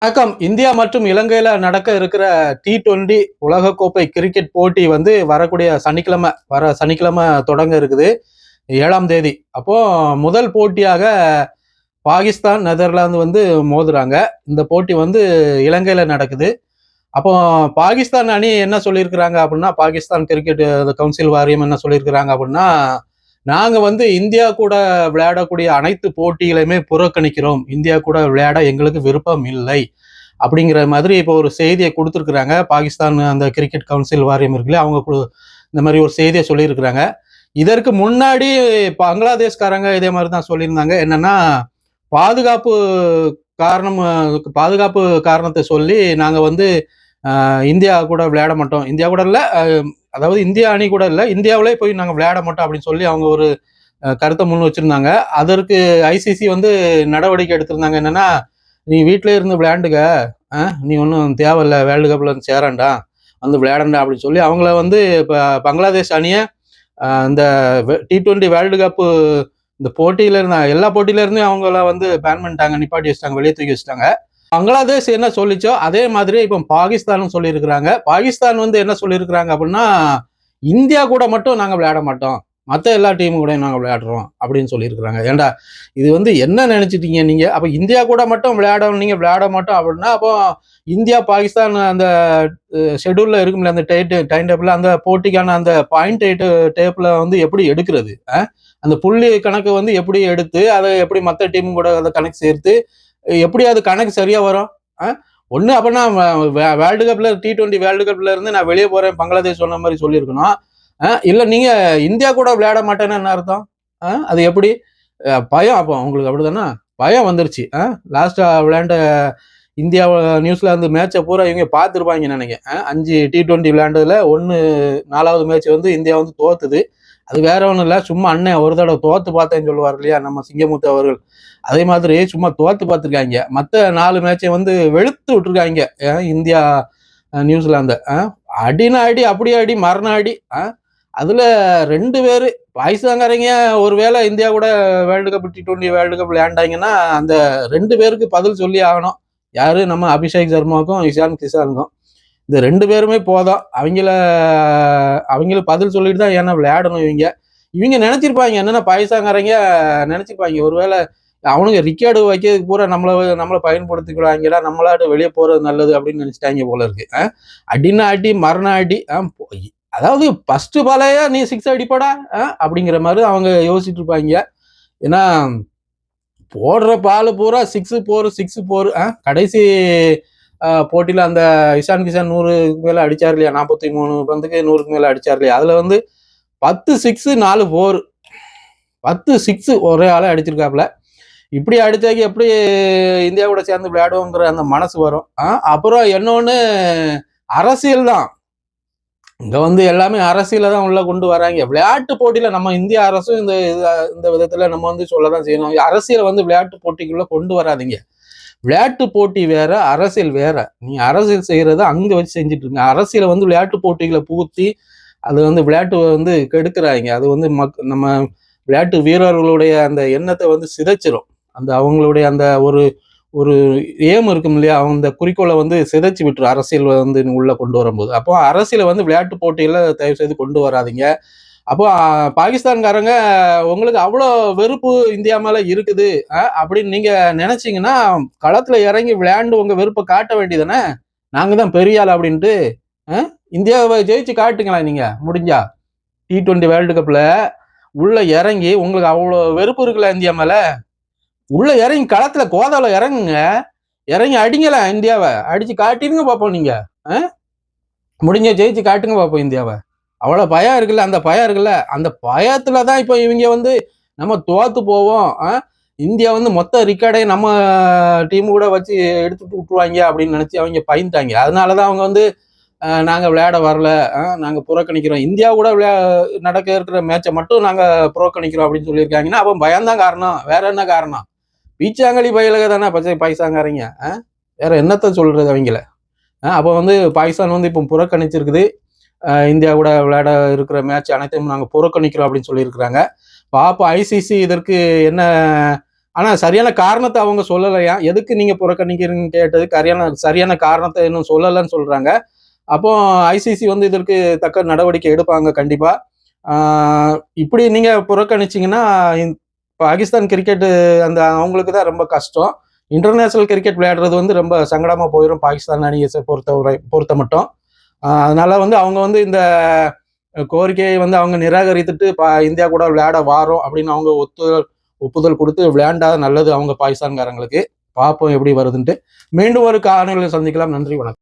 வணக்கம். இந்தியா மற்றும் இலங்கையில நடக்க இருக்கிற T20 உலகக்கோப்பை கிரிக்கெட் போட்டி வந்து வர சனிக்கிழமை தொடங்க இருக்குது 7ஆம் தேதி. அப்போ முதல் போட்டியாக பாகிஸ்தான் நெதர்லாந்து வந்து மோதுறாங்க. இந்த போட்டி வந்து இலங்கையில நடக்குது. அப்போ பாகிஸ்தான் அணி என்ன சொல்லியிருக்கிறாங்க அப்படின்னா, பாகிஸ்தான் கிரிக்கெட் கவுன்சில் வாரியம் என்ன சொல்லியிருக்கிறாங்க அப்படின்னா, நாங்க வந்து இந்தியா கூட விளையாடக்கூடிய அனைத்து போட்டிகளையுமே புறக்கணிக்கிறோம். இந்தியா கூட விளையாட எங்களுக்கு விருப்பம் இல்லை அப்படிங்கிற மாதிரி இப்போ ஒரு செய்தியை கொடுத்துருக்குறாங்க. பாகிஸ்தான் அந்த கிரிக்கெட் கவுன்சில் வாரியம் இருக்குல்ல, அவங்க இந்த மாதிரி ஒரு செய்தியை சொல்லியிருக்கிறாங்க. இதற்கு முன்னாடி பங்களாதேஷ்காரங்க இதே மாதிரி தான் சொல்லியிருந்தாங்க. என்னன்னா, பாதுகாப்பு பாதுகாப்பு காரணத்தை சொல்லி நாங்க வந்து இந்தியா கூட விளையாட மாட்டோம். இந்தியா கூட இல்லை, அதாவது இந்தியா அணி கூட இல்லை, இந்தியாவிலே போய் நாங்கள் விளையாட மாட்டோம் அப்படின்னு சொல்லி அவங்க ஒரு கருத்தை முன் வச்சிருந்தாங்க. அதற்கு ஐசிசி வந்து நடவடிக்கை எடுத்திருந்தாங்க. என்னன்னா, நீ வீட்டிலே இருந்து விளையாண்டுக்க, நீ ஒன்றும் தேவையில்ல, வேர்ல்டு கப்பில் வந்து சேரண்டா, வந்து விளையாடண்டா அப்படின்னு சொல்லி அவங்கள வந்து இப்போ பங்களாதேஷ் அணியை இந்த T20 வேர்ல்டு கப்பு இந்த போட்டியில இருந்த எல்லா போட்டியில இருந்தும் அவங்கள வந்து பேன் பண்ணிட்டாங்க, நிப்பாட்டி வச்சிட்டாங்க, வெளியே தூக்கி வச்சிட்டாங்க. பங்களாதேஷ் என்ன சொல்லிச்சோ அதே மாதிரி இப்போ பாகிஸ்தானும் சொல்லியிருக்கிறாங்க. பாகிஸ்தான் வந்து என்ன சொல்லியிருக்கிறாங்க அப்படின்னா, இந்தியா கூட மட்டும் நாங்கள் விளையாட மாட்டோம், மற்ற எல்லா டீமும் கூட நாங்கள் விளையாடுறோம் அப்படின்னு சொல்லியிருக்கிறாங்க. ஏண்டா இது வந்து என்ன நினைச்சிட்டீங்க நீங்க? அப்போ இந்தியா கூட மட்டும் நீங்க விளையாட மாட்டோம் அப்படின்னா, அப்போ இந்தியா பாகிஸ்தான் அந்த ஷெடியூல்ல இருக்கும்ல, அந்த டைம் டேபிள், அந்த போட்டிக்கான அந்த பாயிண்ட் டேபிள வந்து எப்படி எடுக்கிறது? அந்த புள்ளி கணக்கு வந்து எப்படி எடுத்து அதை எப்படி மற்ற டீமும் கூட அதை கணக்கு சேர்த்து எப்படி அது கணக்கு சரியா வரும்? ஒண்ணு அப்படின்னா வேர்ல்டு கப்ல T20 வேர்ல்டு கப்ல இருந்து நான் வெளியே போறேன் பங்களாதேஷ் சொன்ன மாதிரி சொல்லியிருக்கணும். இல்ல நீங்க இந்தியா கூட விளையாட மாட்டேன்னு என்ன அர்த்தம்? அது எப்படி? பயம். அப்போ உங்களுக்கு அப்படிதானே பயம் வந்துருச்சு. லாஸ்டா விளையாண்ட இந்தியா நியூசிலாந்து மேட்சை பூரா இவங்க பார்த்துருப்பாங்க நினைக்கிறேன். 5 T20 விளையாண்டதுல 4வது மேட்ச் வந்து இந்தியா வந்து தோத்துது. அது வேற ஒன்றும் இல்லை, சும்மா அண்ணன் ஒரு தடவை தோத்து பார்த்தேன்னு சொல்லுவார் இல்லையா நம்ம சிங்கமுத்து அவர்கள், அதே மாதிரி சும்மா தோத்து பார்த்துருக்காங்க. மற்ற 4 மேட்சை வந்து வெளுத்து விட்டுருக்காங்க இந்தியா நியூசிலாந்து. அடினா அடி, அப்படியே அடி, மரண அடி. அதுல 2 பேர் பாகிஸ்தான்காரங்க ஒருவேளை இந்தியா கூட world cup T20 world cup விளையாண்டாங்கன்னா அந்த 2 பேருக்கு பதில் சொல்லி ஆகணும். யாரு? நம்ம அபிஷேக் சர்மாவுக்கும் இஷான் கிஷானுக்கும். இந்த 2 பேருமே போதும். அவங்கள பதில் சொல்லிட்டு தான் ஏன்னா விளையாடணும். இவங்க நினைச்சிருப்பாங்க என்னன்னா, பாகிஸ்தான்காரங்க நினைச்சிருப்பாங்க ஒருவேளை அவனுங்க ரிக்கார்டு வைக்கிறதுக்கு பூரா நம்மளை பயன்படுத்திக்கிறாங்களா, நம்மளாட்ட வெளியே போறது நல்லது அப்படின்னு நினைச்சிட்டாங்க போல இருக்கு. அடினா அடி, மரண அடி. அதாவது ஃபர்ஸ்ட் பாலையா நீ 6 அடிப்படா அப்படிங்கிற மாதிரி அவங்க யோசிச்சுட்டு இருப்பாங்க. ஏன்னா போடுற பால் பூரா 6 4 கடைசி போட்டியில அந்த இஷான் கிஷான் 100க்கு மேல அடிச்சார் இல்லையா, 43 பந்துக்கு 100க்கு மேல அடிச்சார் இல்லையா, அதுல வந்து 10 6 4 4 10 6 ஒரே ஆளை அடிச்சிருக்காப்புல. இப்படி அடிச்சாக்கி எப்படி இந்தியா கூட சேர்ந்து விளையாடுவோங்கிற அந்த மனசு வரும். அப்புறம் இன்னொன்னு அரசியல் தான். இங்க வந்து எல்லாமே அரசியல தான் உள்ள கொண்டு வராங்க. விளையாட்டு போட்டியில நம்ம இந்திய அரசும் இந்த விதத்துல நம்ம வந்து சொல்லதான் செய்யணும். அரசியலை வந்து விளையாட்டு போட்டிக்குள்ள கொண்டு வராதிங்க. விளையாட்டு போட்டி வேற, அரசியல் வேற. நீ அரசியல் செய்யறத அங்க வச்சு செஞ்சுட்டு இருங்க. அரசியலை வந்து விளையாட்டு போட்டிகளை புகுத்தி அது வந்து விளையாட்டு வந்து கெடுக்கிறாங்க. அது வந்து நம்ம விளையாட்டு வீரர்களுடைய அந்த எண்ணத்தை வந்து சிதைச்சிரும். அந்த அவங்களுடைய அந்த ஒரு ஒரு ஏம் இருக்கும் இல்லையா, அந்த குறிக்கோளை வந்து சிதைச்சு விட்டுரும் அரசியல் வந்து உள்ள கொண்டு வரும்போது. அப்போ அரசியலை வந்து விளையாட்டு போட்டிகளை தயவு செய்து கொண்டு வராதிங்க. அப்போ பாகிஸ்தான்காரங்க உங்களுக்கு அவ்வளோ வெறுப்பு இந்தியா மேல இருக்குது அப்படின்னு நீங்க நினைச்சீங்கன்னா, களத்துல இறங்கி விளையாண்டு உங்க வெறுப்பை காட்ட வேண்டியதானே. நாங்க தான் பெரிய ஆள் அப்படின்ட்டு இந்தியாவை ஜெயிச்சு காட்டுங்களா நீங்க முடிஞ்சா. T20 வேர்ல்டு கப்ல உள்ள இறங்கி உங்களுக்கு அவ்வளோ வெறுப்பு இருக்குல்ல இந்தியா மேல, உள்ள இறங்கி களத்துல கோதால இறங்குங்க, இறங்கி அடிங்களா இந்தியாவை, அடிச்சு காட்டிடுங்க பார்ப்போம். நீங்க முடிஞ்ச ஜெயிச்சு காட்டுங்க பார்ப்போம் இந்தியாவை. அவ்வளோ பயம் இருக்குல்ல, அந்த பயம் இருக்குல்ல, அந்த பயத்துல தான் இப்போ இவங்க வந்து நம்ம தோத்து போவோம், இந்தியா வந்து மொத்த ரிக்கார்டை நம்ம டீம் கூட வச்சு எடுத்துட்டு விட்டுருவாங்க அப்படின்னு நினைச்சு அவங்க பயந்துட்டாங்க. அதனாலதான் அவங்க வந்து நாங்க விளையாட வரல, நாங்க புறக்கணிக்கிறோம், இந்தியா கூட நடக்க இருக்கிற மேட்சை மட்டும் நாங்க புறக்கணிக்கிறோம் அப்படின்னு சொல்லியிருக்காங்கன்னா அப்போ பயம்தான் காரணம், வேற என்ன காரணம்? பீச்சாங்கலி பயிலக தானே பாகிஸ்தான்காரங்க. வேற என்னத்த சொல்றது அவங்கள? அப்போ வந்து பாகிஸ்தான் வந்து இப்போ புறக்கணிச்சிருக்குது. இந்தியா கூட விளையாட இருக்கிற மேட்ச் அனைத்தையும் நாங்கள் புறக்கணிக்கிறோம் அப்படின்னு சொல்லியிருக்கிறாங்க. பாப்போம் ஐசிசி இதற்கு என்ன ஆனா சரியான காரணத்தை அவங்க சொல்லலையா, எதுக்கு நீங்க புறக்கணிக்கிறீங்கன்னு கேட்டதுக்கு சரியான காரணத்தை இன்னும் சொல்லலைன்னு சொல்றாங்க. அப்போ ஐசிசி வந்து இதற்கு தக்க நடவடிக்கை எடுப்பாங்க கண்டிப்பா. இப்படி நீங்க புறக்கணிச்சீங்கன்னா பாகிஸ்தான் கிரிக்கெட் அந்த அவங்களுக்கு தான் ரொம்ப கஷ்டம். இன்டர்நேஷனல் கிரிக்கெட் விளையாடுறது வந்து ரொம்ப சங்கடமா போயிடும் பாகிஸ்தான் அணியை பொறுத்த மட்டும். அதனால வந்து அவங்க வந்து இந்த கோரிக்கையை வந்து அவங்க நிராகரித்துட்டு இந்தியா கூட விளையாட வாரோம் அப்படின்னு அவங்க ஒப்புதல் கொடுத்து விளையாண்டா நல்லது அவங்க பாகிஸ்தான்காரங்களுக்கு. பார்ப்போம் எப்படி வருதுன்ட்டு. மீண்டும் ஒரு காணொலியில் சந்திக்கலாம். நன்றி, வணக்கம்.